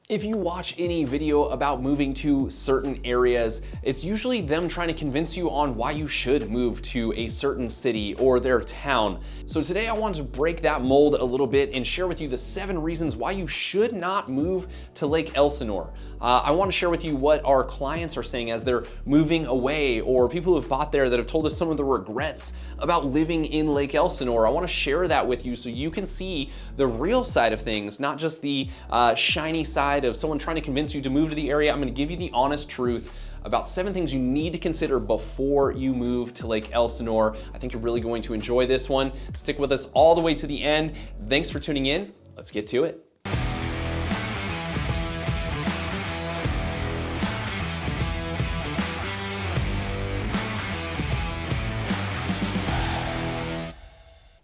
If you watch any video about moving to certain areas, it's usually them trying to convince you on why you should move to a certain city or their town. So today I wanted to break that mold a little bit and share with you the 7 reasons why you should not move to Lake Elsinore. I want to share with you what our clients are saying as they're moving away, or people who have bought there that have told us some of the regrets about living in Lake Elsinore. I want to share that with you so you can see the real side of things, not just the shiny side of someone trying to convince you to move to the area. I'm going to give you the honest truth about 7 things you need to consider before you move to Lake Elsinore. I think you're really going to enjoy this one. Stick with us all the way to the end. Thanks for tuning in. Let's get to it.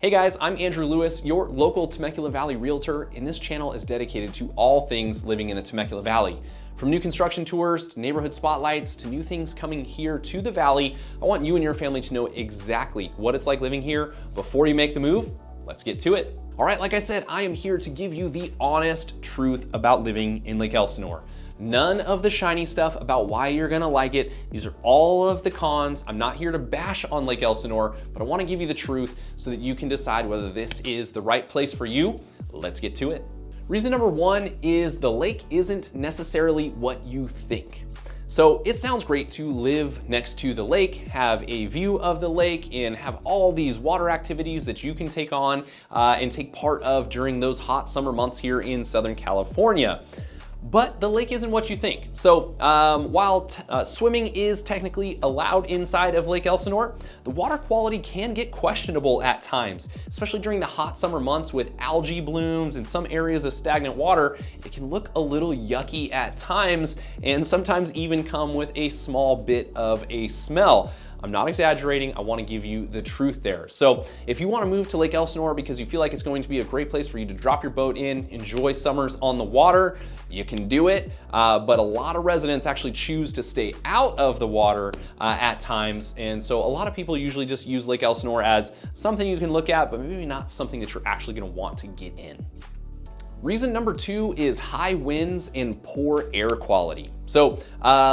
Hey guys, I'm Andrew Lewis, your local Temecula Valley realtor, and this channel is dedicated to all things living in the Temecula Valley. From new construction tours to neighborhood spotlights to new things coming here to the valley, I want you and your family to know exactly what it's like living here before you make the move. Let's get to it. All right, like I said, I am here to give you the honest truth about living in Lake Elsinore. None of the shiny stuff about why you're gonna like it. These are all of the cons. I'm not here to bash on Lake Elsinore, but I wanna give you the truth so that you can decide whether this is the right place for you. Let's get to it. Reason number 1 is the lake isn't necessarily what you think. So it sounds great to live next to the lake, have a view of the lake, and have all these water activities that you can take on and take part of during those hot summer months here in Southern California. But the lake isn't what you think. So while swimming is technically allowed inside of Lake Elsinore, the water quality can get questionable at times, especially during the hot summer months with algae blooms and some areas of stagnant water. It can look a little yucky at times and sometimes even come with a small bit of a smell. I'm not exaggerating, I wanna give you the truth there. So if you wanna move to Lake Elsinore because you feel like it's going to be a great place for you to drop your boat in, enjoy summers on the water, you can do it, but a lot of residents actually choose to stay out of the water at times. And so a lot of people usually just use Lake Elsinore as something you can look at, but maybe not something that you're actually gonna want to get in. Reason number 2 is high winds and poor air quality. So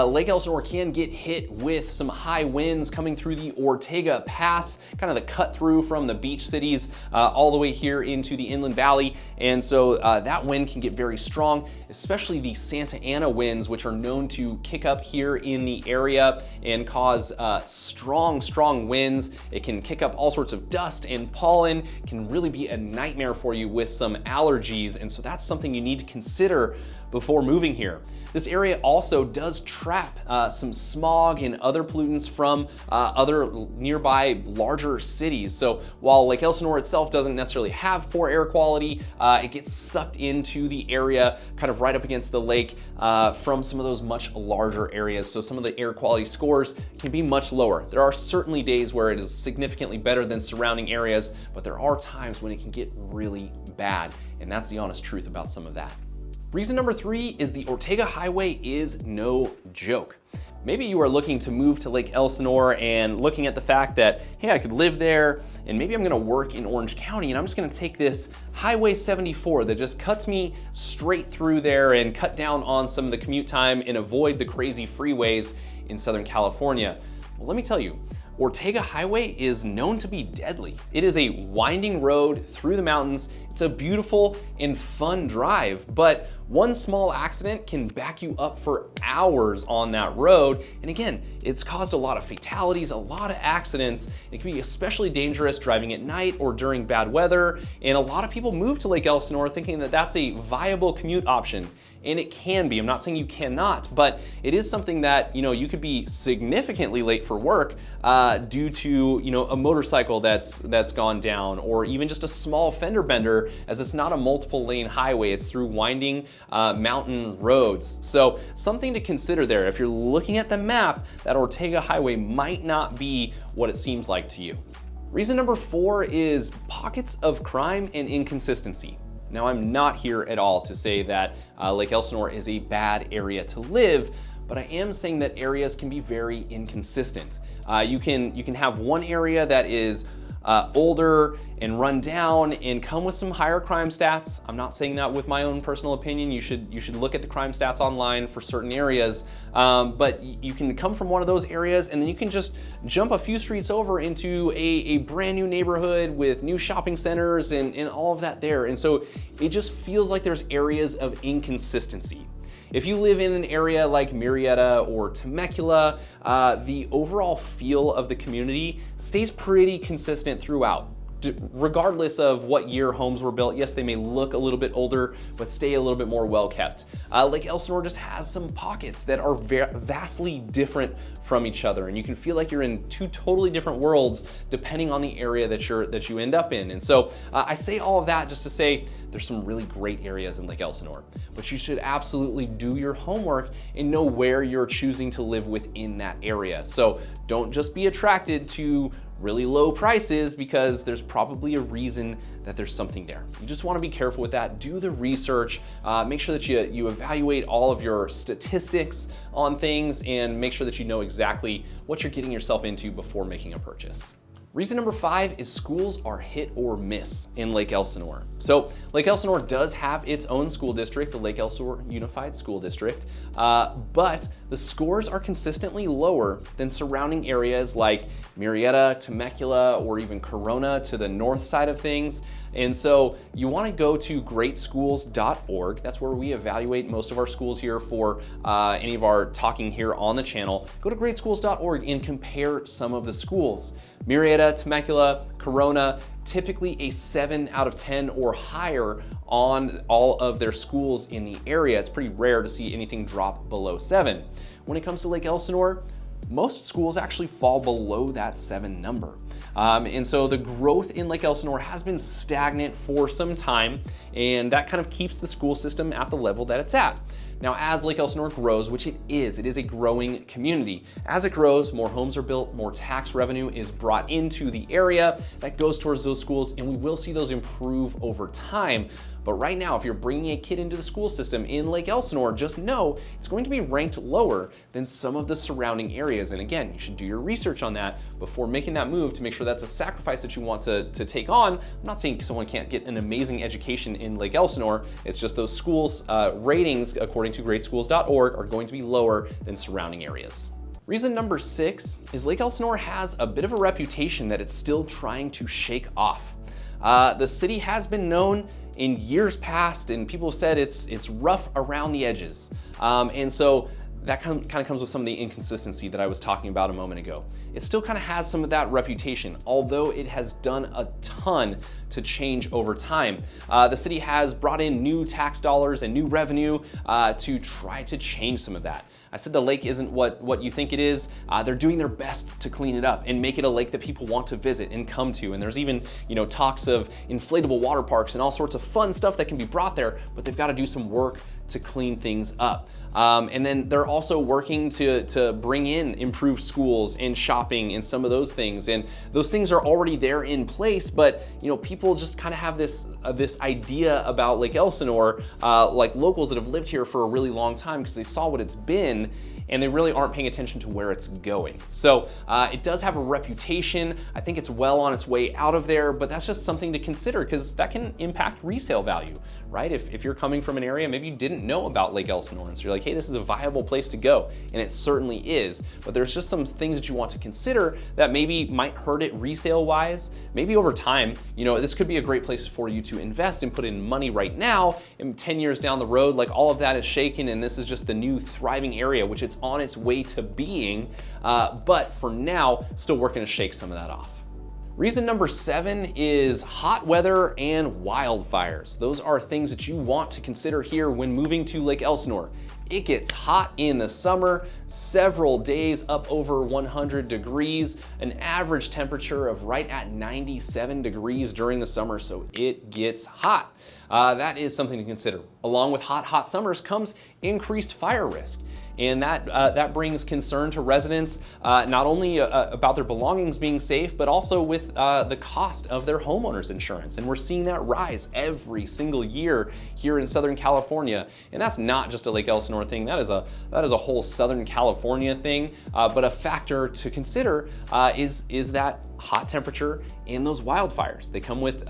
Lake Elsinore can get hit with some high winds coming through the Ortega Pass, kind of the cut through from the beach cities all the way here into the Inland Valley. And so that wind can get very strong, especially the Santa Ana winds, which are known to kick up here in the area and cause strong winds. It can kick up all sorts of dust and pollen, can really be a nightmare for you with some allergies. And so that's something you need to consider before moving here. This area also does trap some smog and other pollutants from other nearby larger cities. So while Lake Elsinore itself doesn't necessarily have poor air quality, it gets sucked into the area kind of right up against the lake from some of those much larger areas. So some of the air quality scores can be much lower. There are certainly days where it is significantly better than surrounding areas, but there are times when it can get really bad. And that's the honest truth about some of that. Reason number 3 is the Ortega Highway is no joke. Maybe you are looking to move to Lake Elsinore and looking at the fact that, hey, I could live there and maybe I'm gonna work in Orange County and I'm just gonna take this Highway 74 that just cuts me straight through there and cut down on some of the commute time and avoid the crazy freeways in Southern California. Well, let me tell you, Ortega Highway is known to be deadly. It is a winding road through the mountains. It's a beautiful and fun drive, but one small accident can back you up for hours on that road. And again, it's caused a lot of fatalities, a lot of accidents. It can be especially dangerous driving at night or during bad weather. And a lot of people move to Lake Elsinore thinking that that's a viable commute option. And it can be, I'm not saying you cannot, but it is something that, you could be significantly late for work due to, a motorcycle that's gone down, or even just a small fender bender, as it's not a multiple lane highway, it's through winding mountain roads. So something to consider there. If you're looking at the map, that Ortega Highway might not be what it seems like to you. Reason number 4 is pockets of crime and inconsistency. Now, I'm not here at all to say that Lake Elsinore is a bad area to live, but I am saying that areas can be very inconsistent. You can have one area that is older and run down and come with some higher crime stats. I'm not saying that with my own personal opinion. You should look at the crime stats online for certain areas, but you can come from one of those areas and then you can just jump a few streets over into a brand new neighborhood with new shopping centers and all of that there. And so it just feels like there's areas of inconsistency. If you live in an area like Murrieta or Temecula, the overall feel of the community stays pretty consistent throughout. Regardless of what year homes were built, yes, they may look a little bit older, but stay a little bit more well kept. Lake Elsinore just has some pockets that are vastly different from each other, and you can feel like you're in two totally different worlds depending on the area that you end up in. And so I say all of that just to say there's some really great areas in Lake Elsinore, but you should absolutely do your homework and know where you're choosing to live within that area. So don't just be attracted to really low prices because there's probably a reason that there's something there. You just want to be careful with that. Do the research, make sure that you evaluate all of your statistics on things and make sure that you know exactly what you're getting yourself into before making a purchase. Reason number 5 is schools are hit or miss in Lake Elsinore. So Lake Elsinore does have its own school district, the Lake Elsinore Unified School District, but the scores are consistently lower than surrounding areas like Murrieta, Temecula, or even Corona to the north side of things. And so you want to go to greatschools.org. That's where we evaluate most of our schools here for any of our talking here on the channel. Go to greatschools.org and compare some of the schools. Murrieta, Temecula, Corona, typically a 7 out of 10 or higher on all of their schools in the area. It's pretty rare to see anything drop below 7. When it comes to Lake Elsinore, most schools actually fall below that 7 number. And so the growth in Lake Elsinore has been stagnant for some time, and that kind of keeps the school system at the level that it's at. Now, as Lake Elsinore grows, which it is a growing community. As it grows, more homes are built, more tax revenue is brought into the area that goes towards those schools, and we will see those improve over time. But right now, if you're bringing a kid into the school system in Lake Elsinore, just know it's going to be ranked lower than some of the surrounding areas. And again, you should do your research on that before making that move to make sure that's a sacrifice that you want to take on. I'm not saying someone can't get an amazing education in Lake Elsinore. It's just those schools' ratings, according to greatschools.org, are going to be lower than surrounding areas. Reason number 6 is Lake Elsinore has a bit of a reputation that it's still trying to shake off. The city has been known in years past, and people have said it's rough around the edges. And so that kind of comes with some of the inconsistency that I was talking about a moment ago. It still kind of has some of that reputation, although it has done a ton to change over time. The city has brought in new tax dollars and new revenue to try to change some of that. I said the lake isn't what you think it is. They're doing their best to clean it up and make it a lake that people want to visit and come to. And there's even, talks of inflatable water parks and all sorts of fun stuff that can be brought there, but they've got to do some work to clean things up. And then they're also working to bring in improved schools and shopping and some of those things. And those things are already there in place, but people just kind of have this idea about Lake Elsinore, like locals that have lived here for a really long time because they saw what it's been, and they really aren't paying attention to where it's going. So it does have a reputation. I think it's well on its way out of there, but that's just something to consider because that can impact resale value, right? If you're coming from an area, maybe you didn't know about Lake Elsinore, and so you're like, hey, this is a viable place to go, and it certainly is, but there's just some things that you want to consider that maybe might hurt it resale-wise. Maybe over time, this could be a great place for you to invest and put in money right now, and 10 years down the road, like all of that is shaken, and this is just the new thriving area, which it's on its way to being, but for now, still working to shake some of that off. Reason number 7 is hot weather and wildfires. Those are things that you want to consider here when moving to Lake Elsinore. It gets hot in the summer, several days up over 100 degrees, an average temperature of right at 97 degrees during the summer, so it gets hot. That is something to consider. Along with hot summers comes increased fire risk. And that brings concern to residents, not only about their belongings being safe, but also with the cost of their homeowner's insurance. And we're seeing that rise every single year here in Southern California. And that's not just a Lake Elsinore Elsinore thing. That is a whole Southern California thing. But a factor to consider is that hot temperature and those wildfires. They come with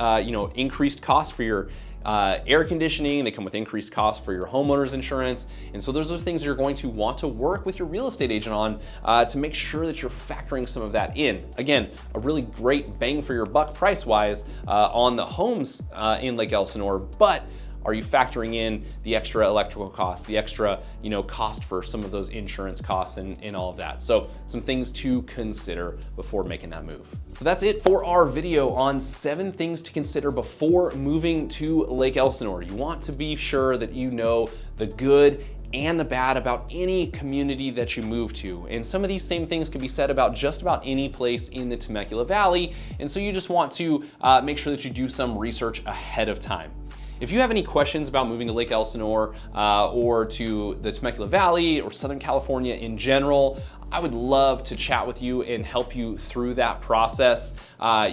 increased costs for your air conditioning. They come with increased costs for your homeowner's insurance. And so those are things you're going to want to work with your real estate agent on to make sure that you're factoring some of that in. Again, a really great bang for your buck price-wise on the homes in Lake Elsinore, but are you factoring in the extra electrical costs, the extra cost for some of those insurance costs and all of that? So some things to consider before making that move. So that's it for our video on 7 things to consider before moving to Lake Elsinore. You want to be sure that you know the good and the bad about any community that you move to. And some of these same things can be said about just about any place in the Temecula Valley. And so you just want to make sure that you do some research ahead of time. If you have any questions about moving to Lake Elsinore or to the Temecula Valley or Southern California in general, I would love to chat with you and help you through that process.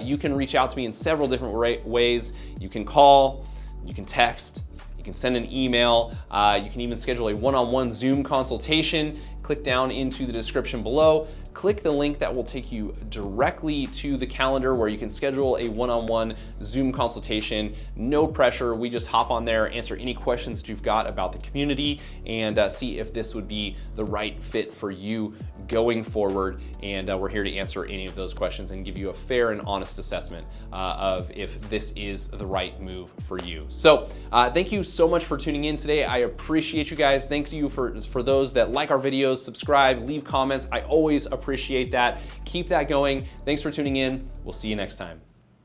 You can reach out to me in several different ways. You can call, you can text, you can send an email, you can even schedule a one-on-one Zoom consultation. Click down into the description below. Click the link that will take you directly to the calendar where you can schedule a one-on-one Zoom consultation. No pressure. We just hop on there, answer any questions that you've got about the community, and see if this would be the right fit for you going forward. And we're here to answer any of those questions and give you a fair and honest assessment of if this is the right move for you. So thank you so much for tuning in today. I appreciate you guys. Thank you for those that like our videos, subscribe, leave comments. I always appreciate that. Keep that going. Thanks for tuning in. We'll see you next time.